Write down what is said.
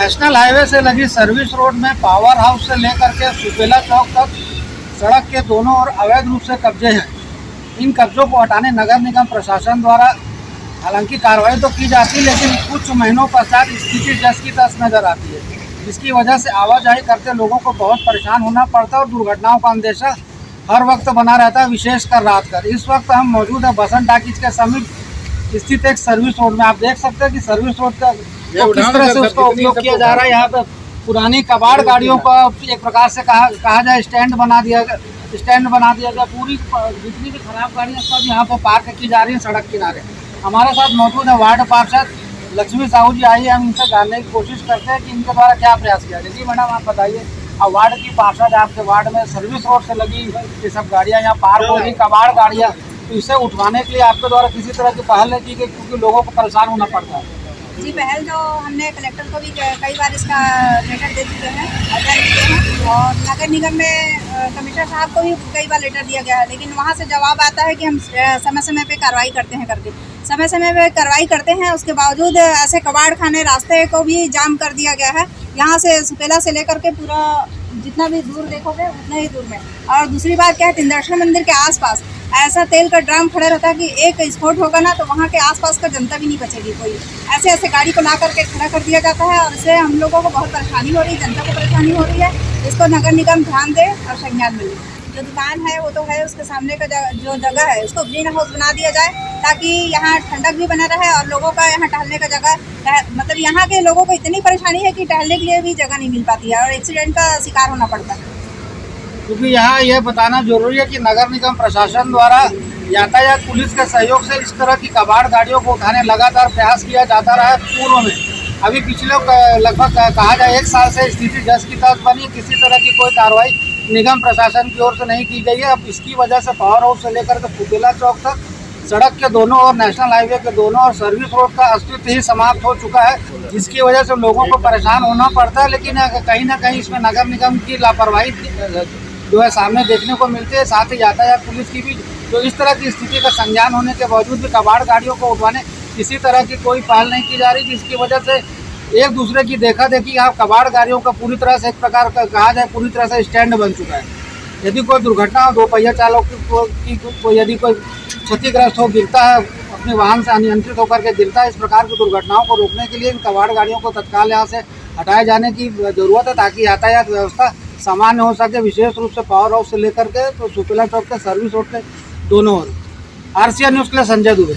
National highway से लगी service road में पावर हाउस से लेकर के सुपेला चौक तक सड़क के दोनों ओर अवैध रूप से कब्जे हैं। इन कब्जों को हटाने नगर निगम प्रशासन द्वारा हालांकि कार्रवाई तो की जाती है, लेकिन कुछ महीनों पश्चात स्थिति जस की तस नजर आती है, जिसकी वजह से आवाजाही करते लोगों को बहुत परेशान होना पड़ता है और दुर्घटनाओं का अंदेशा हर वक्त बना रहता है, विशेषकर रात कर। इस वक्त हम मौजूद है बसंत टाकीज के समीप स्थित एक सर्विस रोड में। आप देख सकते हैं कि सर्विस रोड का किस तरह से उसका उपयोग किया जा रहा है। यहाँ पे पुरानी कबाड़ गाड़ियों का एक प्रकार से कहा जाए स्टैंड बना दिया गया। पूरी जितनी भी खराब गाड़ियाँ सब यहाँ पे पार्क की जा रही हैं सड़क किनारे। हमारे साथ मौजूद है वार्ड पार्षद लक्ष्मी साहू जी। आइए हम इनसे जानने की कोशिश करते हैं कि इनके द्वारा क्या प्रयास किया जाए। जी मैडम, आप बताइए, अब वार्ड की पार्षद है, आपके वार्ड में सर्विस रोड से लगी ये सब गाड़ियाँ यहाँ पार्क हो रही, कबाड़ गाड़ियाँ, तो इसे उठवाने के लिए आपके द्वारा किसी तरह की पहल नहीं की गई, क्योंकि लोगों को परेशान होना पड़ता है। जी, पहल तो हमने कलेक्टर को भी कई बार इसका लेटर दे चुके हैं, अध्ययन किए हैं, और नगर निगम में कमिश्नर साहब को भी कई बार लेटर दिया गया है, लेकिन वहाँ से जवाब आता है कि हम समय समय पे कार्रवाई करते हैं करके समय समय पे कार्रवाई करते हैं। उसके बावजूद ऐसे कबाड़ खाने रास्ते को भी जाम कर दिया गया है। यहाँ से सुपेला से लेकर के पूरा जितना भी दूर देखोगे उतना ही दूर में। और दूसरी बात क्या है, तिंदर्शन मंदिर के आसपास ऐसा तेल का ड्रम खड़ा रहता है कि एक स्फोट होगा ना तो वहाँ के आसपास का जनता भी नहीं बचेगी कोई। ऐसे गाड़ी को ला करके खड़ा कर दिया जाता है और इससे हम लोगों को बहुत परेशानी हो रही है, जनता को परेशानी हो रही है। इसको नगर निगम ध्यान दे और संज्ञान मिले। जो दुकान है वो तो है, उसके सामने का जो जगह है उसको ग्रीन हाउस बना दिया जाए, ताकि यहाँ ठंडक भी बना रहे और लोगों का यहाँ टहलने का जगह, मतलब यहाँ के लोगों को इतनी परेशानी है कि टहलने के लिए भी जगह नहीं मिल पाती है और एक्सीडेंट का शिकार होना पड़ता है। क्योंकि यहाँ यह बताना जरूरी है कि नगर निगम प्रशासन द्वारा यातायात पुलिस के सहयोग से इस तरह की कबाड़ गाड़ियों को उठाने लगातार प्रयास किया जाता रहा है। पूर्व में अभी पिछले लगभग कहा जाए 1 साल से स्थिति जस की तस बनी, किसी तरह की कोई कार्रवाई निगम प्रशासन की ओर से नहीं की गई है। अब इसकी वजह से पावर हाउस से लेकर के सुपेला चौक तक सड़क के दोनों और नेशनल हाईवे के दोनों और सर्विस रोड का अस्तित्व ही समाप्त हो चुका है, जिसकी वजह से लोगों को परेशान होना पड़ता है। लेकिन कहीं ना कहीं इसमें नगर निगम की लापरवाही जो है सामने देखने को मिलती है। साथ ही यातायात पुलिस की भी जो इस तरह की स्थिति का संज्ञान होने के बावजूद भी कबाड़ गाड़ियों को उठवाने किसी तरह की कोई पहल नहीं की जा रही, जिसकी वजह से एक दूसरे की देखा देखी यहाँ कबाड़ गाड़ियों का पूरी तरह से एक प्रकार का कहा जाए पूरी तरह से स्टैंड बन चुका है। यदि कोई दुर्घटना हो, 2 पहिया चालक की यदि कोई क्षतिग्रस्त हो, गिरता है, अपने वाहन से अनियंत्रित होकर के गिरता है, इस प्रकार की दुर्घटनाओं को रोकने के लिए इन कबाड़ गाड़ियों को तत्काल यहाँ से हटाए जाने की जरूरत है, ताकि यातायात व्यवस्था सामान्य हो सके। विशेष रूप से पावर हाउस से लेकर के तो सुपेला चौक के सर्विस रोड के दोनों ओर। RCN न्यूज़ के लिए संजय दुबे।